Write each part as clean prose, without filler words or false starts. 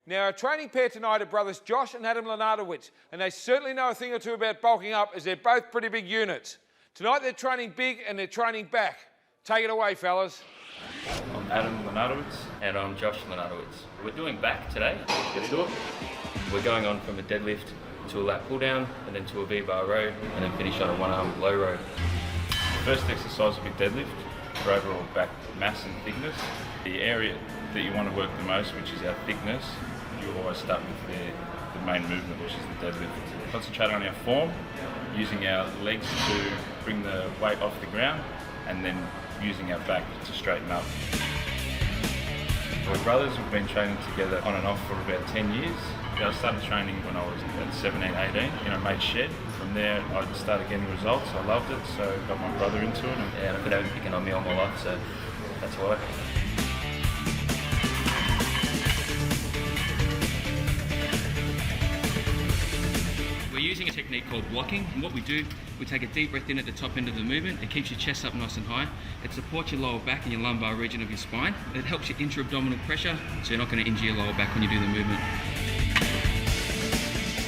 Now, our training pair tonight are brothers Josh and Adam Lenartowicz, and they certainly know a thing or two about bulking up as they're both pretty big units. Tonight they're training big and they're training back. Take it away, fellas. I'm Adam Lenartowicz. And I'm Josh Lenartowicz. We're doing back today. Get into it. We're going on from a deadlift to a lat pull down, and then to a V-bar row, and then finish on a one-arm low row. The first exercise will be deadlift for overall back mass and thickness. The area that you want to work the most, which is our thickness, you always start with the main movement, which is the deadlift. Concentrate on our form, using our legs to bring the weight off the ground, and then using our back to straighten up. We're brothers, we've been training together on and off for about 10 years. I started training when I was about 17, 18 in a mate's shed. From there I started getting results, I loved it, so got my brother into it. And I've been picking on me all my life, so that's why. We're using a technique called blocking, and what we do, we take a deep breath in at the top end of the movement. It keeps your chest up nice and high. It supports your lower back and your lumbar region of your spine. It helps your intra-abdominal pressure, so you're not going to injure your lower back when you do the movement.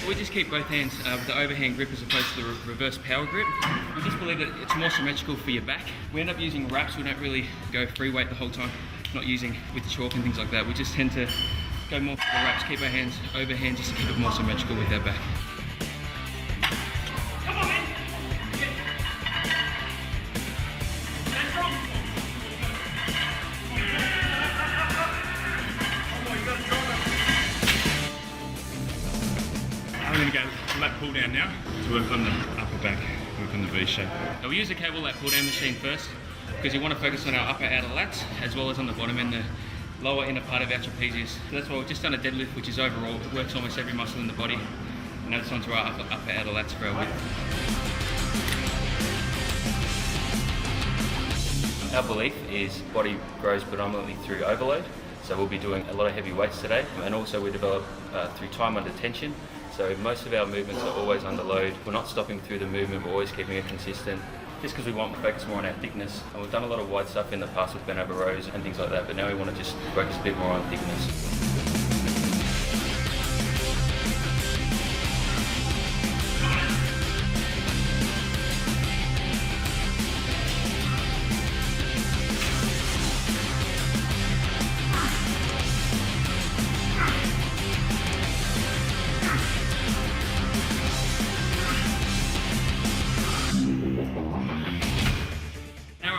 We just keep both hands with the overhand grip as opposed to the reverse power grip. We just believe that it's more symmetrical for your back. We end up using wraps. We don't really go free weight the whole time, not using with the chalk and things like that. We just tend to go more for the wraps, keep our hands overhand just to keep it more symmetrical with our back. I'm going to go lat pull down now to work on the upper back, work on the V shape. Now we use the cable lat pull down machine first because you want to focus on our upper outer lats as well as on the bottom and the lower inner part of our trapezius. So that's why we've just done a deadlift, which is overall, it works almost every muscle in the body. And now it's onto our upper outer lats for our width. Our belief is body grows predominantly through overload. So we'll be doing a lot of heavy weights today, and also we develop through time under tension. So most of our movements are always under load. We're not stopping through the movement, we're always keeping it consistent, just because we want to focus more on our thickness. And we've done a lot of wide stuff in the past with bent over rows and things like that, but now we want to just focus a bit more on thickness.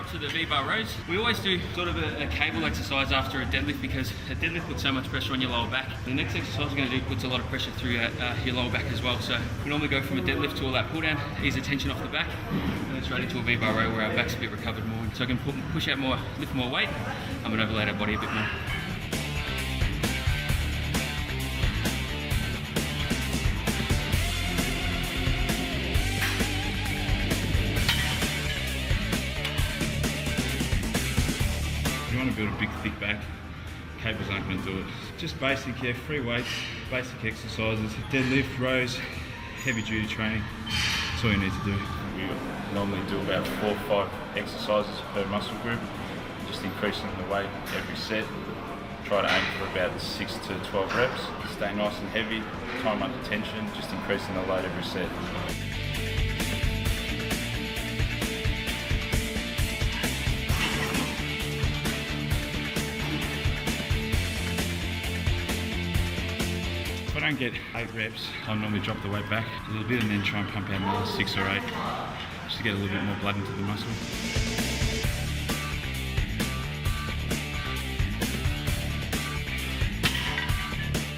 To the V-bar rows. We always do sort of a cable exercise after a deadlift because a deadlift puts so much pressure on your lower back. The next exercise we're going to do puts a lot of pressure through your lower back as well. So we normally go from a deadlift to a lat pull down, ease the tension off the back, and then straight into a V-bar row where our back's a bit recovered more. So I can push out more, lift more weight, and overload our body a bit more. You want to build a big thick back, cables aren't going to do it. Just basic, free weights, basic exercises, deadlift, rows, heavy duty training, that's all you need to do. We normally do about 4 or 5 exercises per muscle group, just increasing the weight every set. Try to aim for about 6 to 12 reps. Stay nice and heavy, time under tension, just increasing the load every set. If I don't get 8 reps, I'll normally drop the weight back a little bit and then try and pump out another 6 or 8 just to get a little bit more blood into the muscle.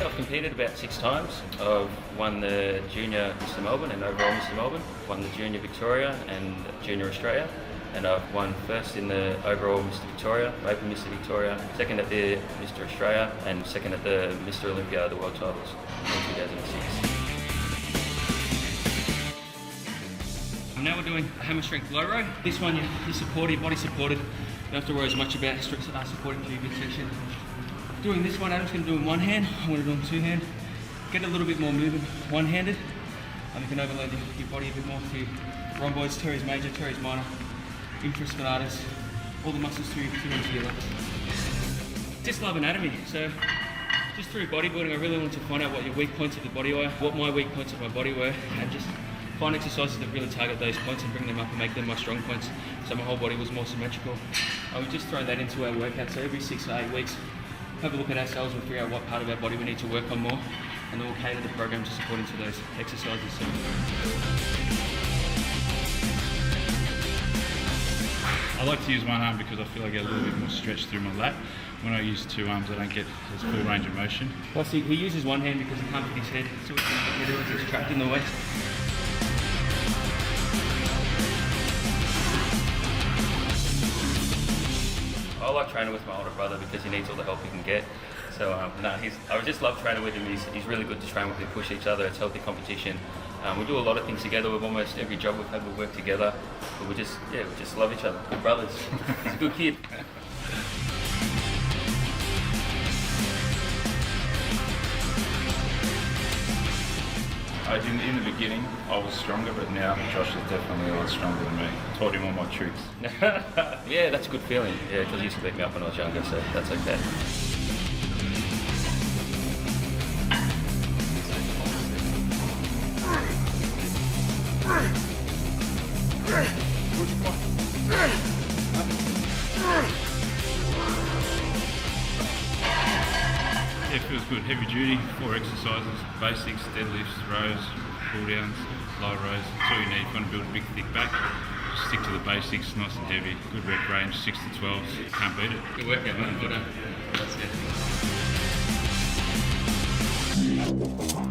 I've competed about 6 times. I've won the Junior Mr. Melbourne and overall Mr. Melbourne, won the Junior Victoria and Junior Australia, and I've won first in the overall Mr. Victoria, Open Mr. Victoria, second at the Mr. Australia, and second at the Mr. Olympia, the World Titles in 2006. And now we're doing a hammer strength low row. This one you're supported, body supported. You don't have to worry as much about supporting to your midsection. Doing this one, Adam's going to do in one hand, I'm going to do in 2 hand. Get a little bit more movement one-handed, and you can overload your body a bit more through rhomboids, teres major, teres minor, infraspinatus, all the muscles through into your legs. Just love anatomy, so Just through bodybuilding, I really wanted to find out what your weak points of the body were, what my weak points of my body were, and just find exercises that really target those points and bring them up and make them my strong points, so my whole body was more symmetrical. I would just throw that into our workout, so every 6 to 8 weeks, have a look at ourselves and figure out what part of our body we need to work on more, and then we'll cater the program just according to those exercises. So. I like to use one arm because I feel I get a little bit more stretch through my lat. When I use 2 arms, I don't get as full range of motion. Plus, he uses one hand because he can't fit his head, so it gets trapped in the waist. I like training with my older brother because he needs all the help he can get. So I just love training with him. He's really good to train with. We push each other. It's healthy competition. We do a lot of things together. With almost every job we've had, we work together. But we just love each other. Good brothers. He's a good kid. In the beginning, I was stronger, but now Josh is definitely a lot stronger than me. Taught him all my tricks. Yeah, that's a good feeling. Yeah, because he used to beat me up when I was younger, so that's okay. Yeah, it feels good. Heavy duty, 4 exercises, basics, deadlifts, rows, pull downs, low rows. That's all you need if you want to build a big, thick back. Just stick to the basics, nice and heavy. Good rep range, 6 to 12. You can't beat it. Good workout, man. Well done. That's good.